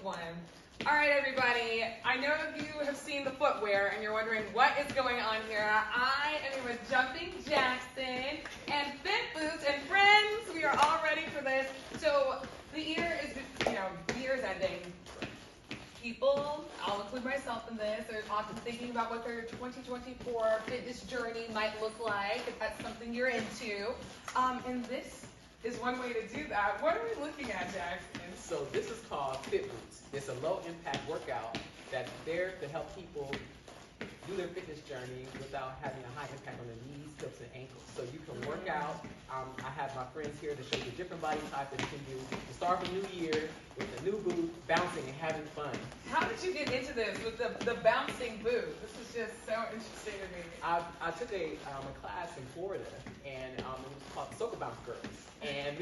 one. All right, everybody. I know you have seen the footwear and you're wondering what is going on here. I am with Jumping Jackson and Fit Boots and friends. We are all ready for this. So the year is, the year is ending. People, I'll include myself in this, are often thinking about what their 2024 fitness journey might look like, if that's something you're into. And this is one way to do that. What are we looking at, Jackson? So this is called Fit Boots. It's a low impact workout that's there to help people do their fitness journey without having a high impact on the knees, hips, and ankles. So you can work out. I have my friends here to show you different body types that you can do to start the new year with a new boot, bouncing and having fun. How did you get into this with the bouncing boot? This is just so interesting to me. I took a class in Florida, and it was called Soca Bounce Girls. And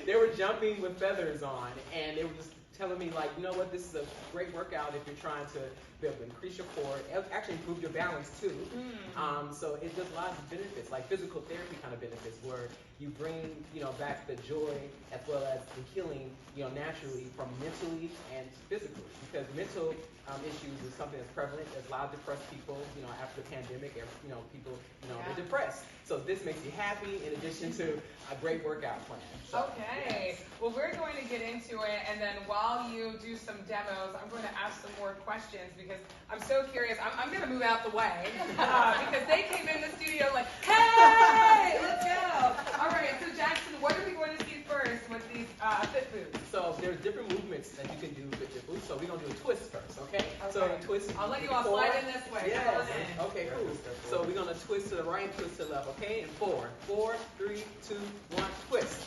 they were jumping with feathers on, and they were just telling me, like, you know what, this is a great workout if you're trying to be able to increase your core, actually improve your balance too. So it does a lot of benefits, like physical therapy kind of benefits, where you bring, back the joy as well as the healing, naturally from mentally and physically. Because mental issues is something that's prevalent. There's a lot of depressed people, after the pandemic, people, they're depressed. So this makes you happy in addition to a great workout plan. So, okay. Yes. Well, we're going to get into it, and then while you do some demos, I'm going to ask some more questions because I'm so curious. I'm going to move out the way because they came in the studio like, hey, let's go. All right, so Jackson, what are we going to see first with these Fit Boots? So there's different movements that you can do with your boots. So we're going to do a twist first, okay? So twist. I'll let you all slide in this way. Yes. Come on in. Okay, cool. So we're going to twist to the right and twist to the left, okay? And 4, 3, 2, 1, twist.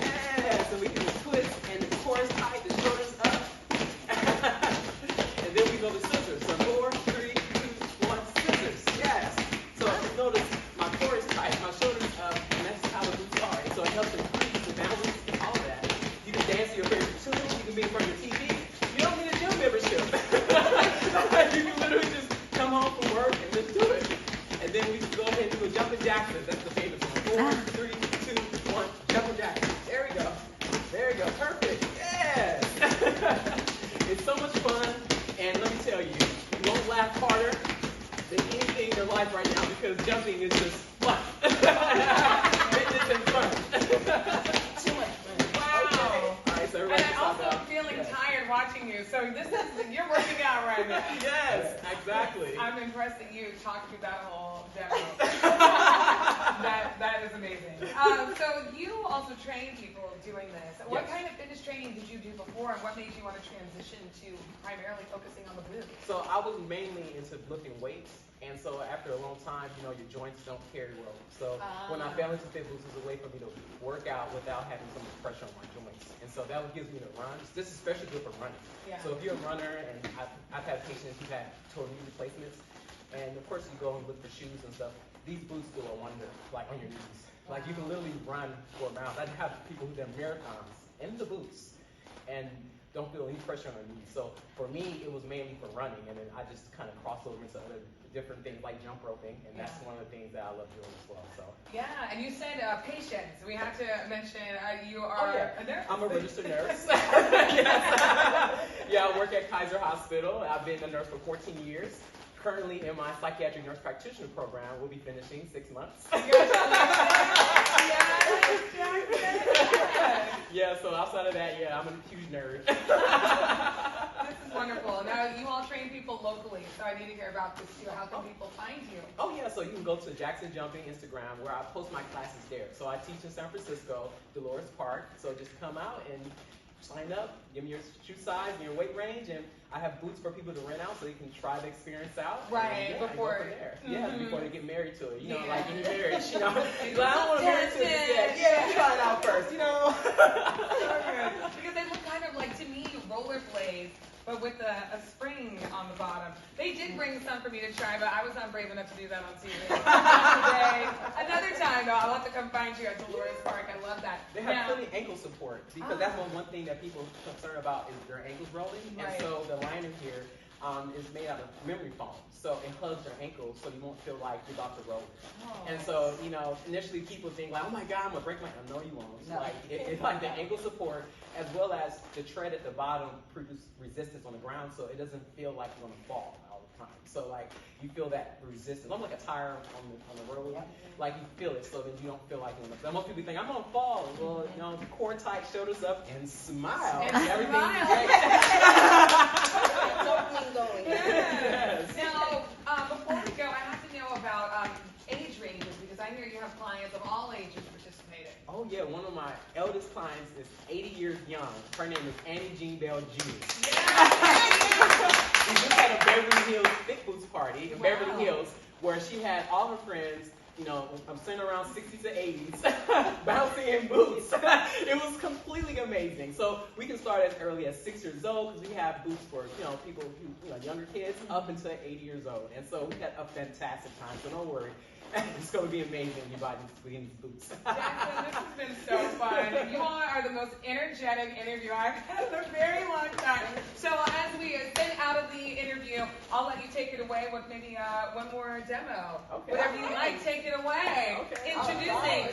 Yeah, so we can twist and the core is tight, the shoulders up. And then we go to scissors. So 4, 3, 2, 1, scissors. Yes. So if you notice, my core is tight, my shoulders up, and that's how the boots are. And so it helps increase the balance, all of that. You can dance to your favorite tune, you can be in front of your TV. You don't need a gym membership. You can literally just come home from work and just do it. And then we can go ahead and do a jumping jackson. That's the famous one. 4, 3, 2, 1, jumping jackson. There we go. There you go. Perfect. Yes. It's so much fun. And let me tell you, you won't laugh harder than anything in your life right now because jumping is just fun. Fitness and fun. Too much fun. Wow. Okay. All right, so everybody And stop also out. feeling tired watching you. So this is, you're working out right now. Yes, exactly. I'm impressed that you talked through that whole demo. that is amazing. So you also train people doing this. What kind of fitness training did you do before, and what made you want to transition to primarily focusing on the glutes? So I was mainly into lifting weights, and so after a long time, your joints don't carry well. So when I fell into Fit Boots, it was a way for me to work out without having so much pressure on my joints. And so that gives me the runs. This is especially good for running. Yeah. So if you're a runner, and I've had patients who've had total knee replacements, and of course you go and look for shoes and stuff. These boots do a wonder, like on your knees. Like you can literally run for miles. I have people who do marathons in the boots and don't feel any pressure on their knees. So for me, it was mainly for running, and then I just kind of crossed over into other different things like jump roping, and that's one of the things that I love doing as well. So yeah, and you said patients. We have to mention you are a nurse. I'm a registered nurse. Yes. Yeah, I work at Kaiser Hospital. I've been a nurse for 14 years. Currently in my psychiatric nurse practitioner program, we'll be finishing 6 months. Yeah, so outside of that, I'm a huge nerd. This is wonderful. Now, you all train people locally, so I need to hear about this too. How can people find you? Oh yeah, so you can go to Jackson Jumping Instagram where I post my classes there. So I teach in San Francisco, Dolores Park. So just come out and sign up, give me your shoe size and your weight range, and I have boots for people to rent out so you can try the experience out. Right, before from there. Yeah, before they get married to it. Like any marriage, You're like, I don't want to marry to it yet. Yeah, try it out first, Because they look kind of like, to me, rollerblades, but with a spring on the bottom. They did bring some for me to try, but I was not brave enough to do that on TV. Today. Another time, though, I'll have to come find you at Dolores Park. I love that. They have plenty of ankle support because that's one thing that people are concerned about is their ankles rolling. Right. And so the liner here is made out of memory foam. So it hugs your ankle so you won't feel like you're about to roll. Oh. And so, initially people think like, oh my God, I'm gonna break my ankle. No, you won't. No. Like, it's like the ankle support as well as the tread at the bottom produce resistance on the ground so it doesn't feel like you're gonna fall all the time. So like, you feel that resistance. Almost like a tire on the road. Yep. Like you feel it so that you don't feel like you're gonna fall. Most people think, I'm gonna fall. Well, core tight, shoulders up, and smile. And everything smile. Something going. Yes. Now, before we go, I have to know about age ranges because I hear you have clients of all ages participating. Oh yeah, one of my eldest clients is 80 years young. Her name is Annie Jean Bell Jr. We just had a Beverly Hills Thick Boots party in Beverly Hills where she had all her friends, I'm saying around 60s to 80s, bouncing in boots. It was completely amazing. So we can start as early as 6 years old because we have boots for people who younger kids up until 80 years old. And so we had a fantastic time. So don't worry. It's going to be amazing when you buy these boots. Jackson, this has been so fun. You all are the most energetic interview I've had in a very long time. So as we spin out of the interview, I'll let you take it away with maybe one more demo. Okay. Whatever you like, take it away. Okay. Introducing